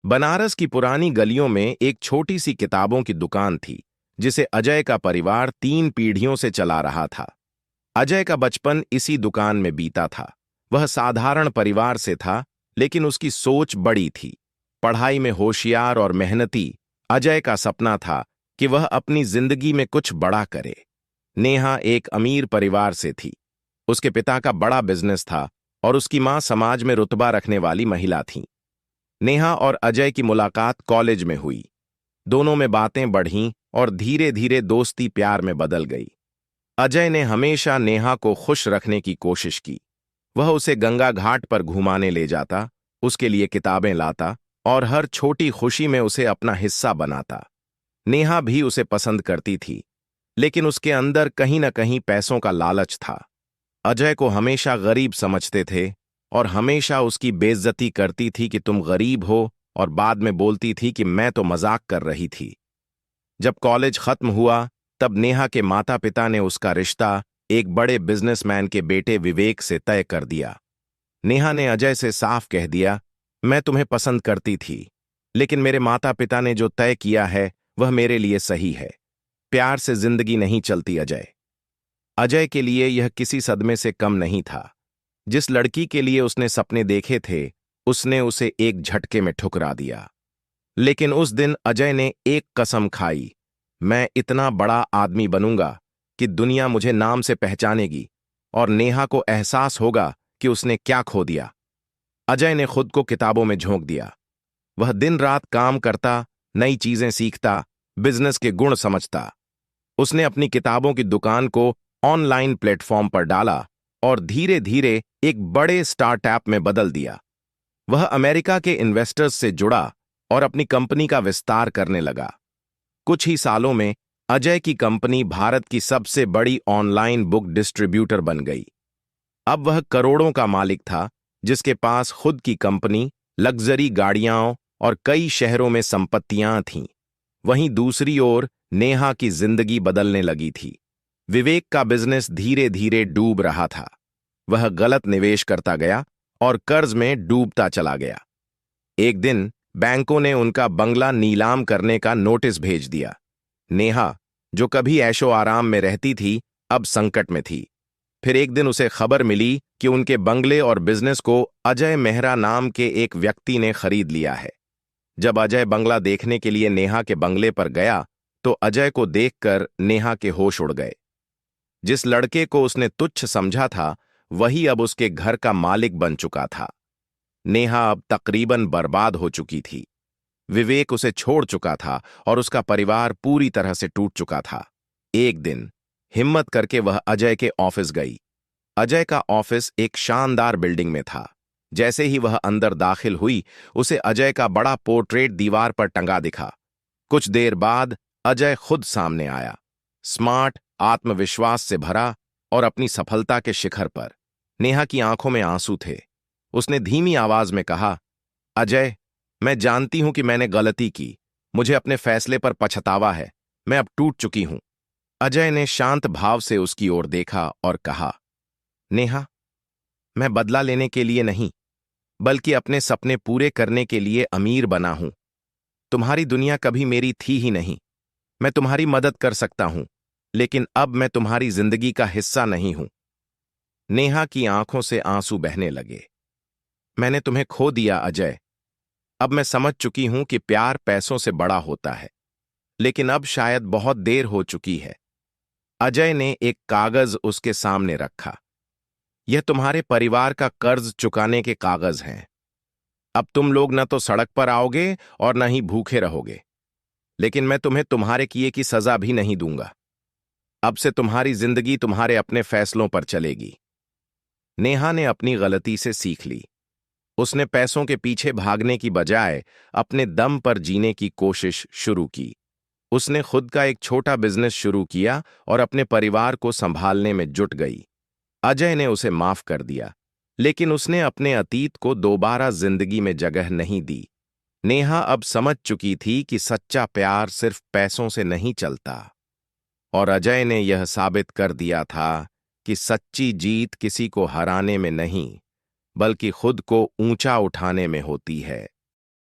बनारस की पुरानी गलियों में एक छोटी सी किताबों की दुकान थी, जिसे अजय का परिवार 3 पीढ़ियों से चला रहा था। अजय का बचपन इसी दुकान में बीता था। वह साधारण परिवार से था, लेकिन उसकी सोच बड़ी थी। पढ़ाई में होशियार और मेहनती, अजय का सपना था कि वह अपनी जिंदगी में कुछ बड़ा करे। नेहा एक अमीर परिवार से थी। उसके पिता का बड़ा बिजनेस था और उसकी मां समाज में रुतबा रखने वाली महिला थीं। नेहा और अजय की मुलाकात कॉलेज में हुई। दोनों में बातें बढ़ीं और धीरे धीरे दोस्ती प्यार में बदल गई। अजय ने हमेशा नेहा को खुश रखने की कोशिश की। वह उसे गंगा घाट पर घुमाने ले जाता, उसके लिए किताबें लाता और हर छोटी खुशी में उसे अपना हिस्सा बनाता। नेहा भी उसे पसंद करती थी, लेकिन उसके अंदर कहीं न कहीं पैसों का लालच था। अजय को हमेशा गरीब समझते थे और हमेशा उसकी बेइज्जती करती थी कि तुम गरीब हो, और बाद में बोलती थी कि मैं तो मजाक कर रही थी। जब कॉलेज खत्म हुआ, तब नेहा के माता पिता ने उसका रिश्ता एक बड़े बिजनेसमैन के बेटे विवेक से तय कर दिया। नेहा ने अजय से साफ कह दिया, मैं तुम्हें पसंद करती थी, लेकिन मेरे माता पिता ने जो तय किया है वह मेरे लिए सही है। प्यार से जिंदगी नहीं चलती अजय। अजय के लिए यह किसी सदमे से कम नहीं था। जिस लड़की के लिए उसने सपने देखे थे, उसने उसे एक झटके में ठुकरा दिया। लेकिन उस दिन अजय ने एक कसम खाई, मैं इतना बड़ा आदमी बनूंगा कि दुनिया मुझे नाम से पहचानेगी और नेहा को एहसास होगा कि उसने क्या खो दिया। अजय ने खुद को किताबों में झोंक दिया। वह दिन रात काम करता, नई चीजें सीखता, बिजनेस के गुण समझता। उसने अपनी किताबों की दुकान को ऑनलाइन प्लेटफॉर्म पर डाला और धीरे धीरे एक बड़े स्टार्टअप में बदल दिया। वह अमेरिका के इन्वेस्टर्स से जुड़ा और अपनी कंपनी का विस्तार करने लगा। कुछ ही सालों में अजय की कंपनी भारत की सबसे बड़ी ऑनलाइन बुक डिस्ट्रीब्यूटर बन गई। अब वह करोड़ों का मालिक था, जिसके पास खुद की कंपनी, लग्जरी गाड़ियां और कई शहरों में संपत्तियां थीं। वहीं दूसरी ओर नेहा की जिंदगी बदलने लगी थी। विवेक का बिजनेस धीरे धीरे डूब रहा था। वह गलत निवेश करता गया और कर्ज में डूबता चला गया। एक दिन बैंकों ने उनका बंगला नीलाम करने का नोटिस भेज दिया। नेहा, जो कभी ऐशो आराम में रहती थी, अब संकट में थी। फिर एक दिन उसे खबर मिली कि उनके बंगले और बिजनेस को अजय मेहरा नाम के एक व्यक्ति ने खरीद लिया है। जब अजय बंगला देखने के लिए नेहा के बंगले पर गया, तो अजय को देखकर नेहा के होश उड़ गए। जिस लड़के को उसने तुच्छ समझा था, वही अब उसके घर का मालिक बन चुका था। नेहा अब तकरीबन बर्बाद हो चुकी थी। विवेक उसे छोड़ चुका था और उसका परिवार पूरी तरह से टूट चुका था। एक दिन हिम्मत करके वह अजय के ऑफिस गई। अजय का ऑफिस एक शानदार बिल्डिंग में था। जैसे ही वह अंदर दाखिल हुई, उसे अजय का बड़ा पोर्ट्रेट दीवार पर टंगा दिखा। कुछ देर बाद अजय खुद सामने आया, स्मार्ट, आत्मविश्वास से भरा और अपनी सफलता के शिखर पर। नेहा की आंखों में आंसू थे। उसने धीमी आवाज में कहा, अजय, मैं जानती हूं कि मैंने गलती की। मुझे अपने फैसले पर पछतावा है। मैं अब टूट चुकी हूं। अजय ने शांत भाव से उसकी ओर देखा और कहा, नेहा, मैं बदला लेने के लिए नहीं, बल्कि अपने सपने पूरे करने के लिए अमीर बना हूं। तुम्हारी दुनिया कभी मेरी थी ही नहीं। मैं तुम्हारी मदद कर सकता हूं, लेकिन अब मैं तुम्हारी जिंदगी का हिस्सा नहीं हूं। नेहा की आंखों से आंसू बहने लगे। मैंने तुम्हें खो दिया अजय। अब मैं समझ चुकी हूं कि प्यार पैसों से बड़ा होता है, लेकिन अब शायद बहुत देर हो चुकी है। अजय ने एक कागज उसके सामने रखा। यह तुम्हारे परिवार का कर्ज चुकाने के कागज हैं। अब तुम लोग न तो सड़क पर आओगे और न ही भूखे रहोगे, लेकिन मैं तुम्हें तुम्हारे किए की सजा भी नहीं दूंगा। अब से तुम्हारी जिंदगी तुम्हारे अपने फैसलों पर चलेगी। नेहा ने अपनी गलती से सीख ली। उसने पैसों के पीछे भागने की बजाय अपने दम पर जीने की कोशिश शुरू की। उसने खुद का एक छोटा बिजनेस शुरू किया और अपने परिवार को संभालने में जुट गई। अजय ने उसे माफ कर दिया, लेकिन उसने अपने अतीत को दोबारा जिंदगी में जगह नहीं दी। नेहा अब समझ चुकी थी कि सच्चा प्यार सिर्फ पैसों से नहीं चलता, और अजय ने यह साबित कर दिया था कि सच्ची जीत किसी को हराने में नहीं, बल्कि खुद को ऊंचा उठाने में होती है।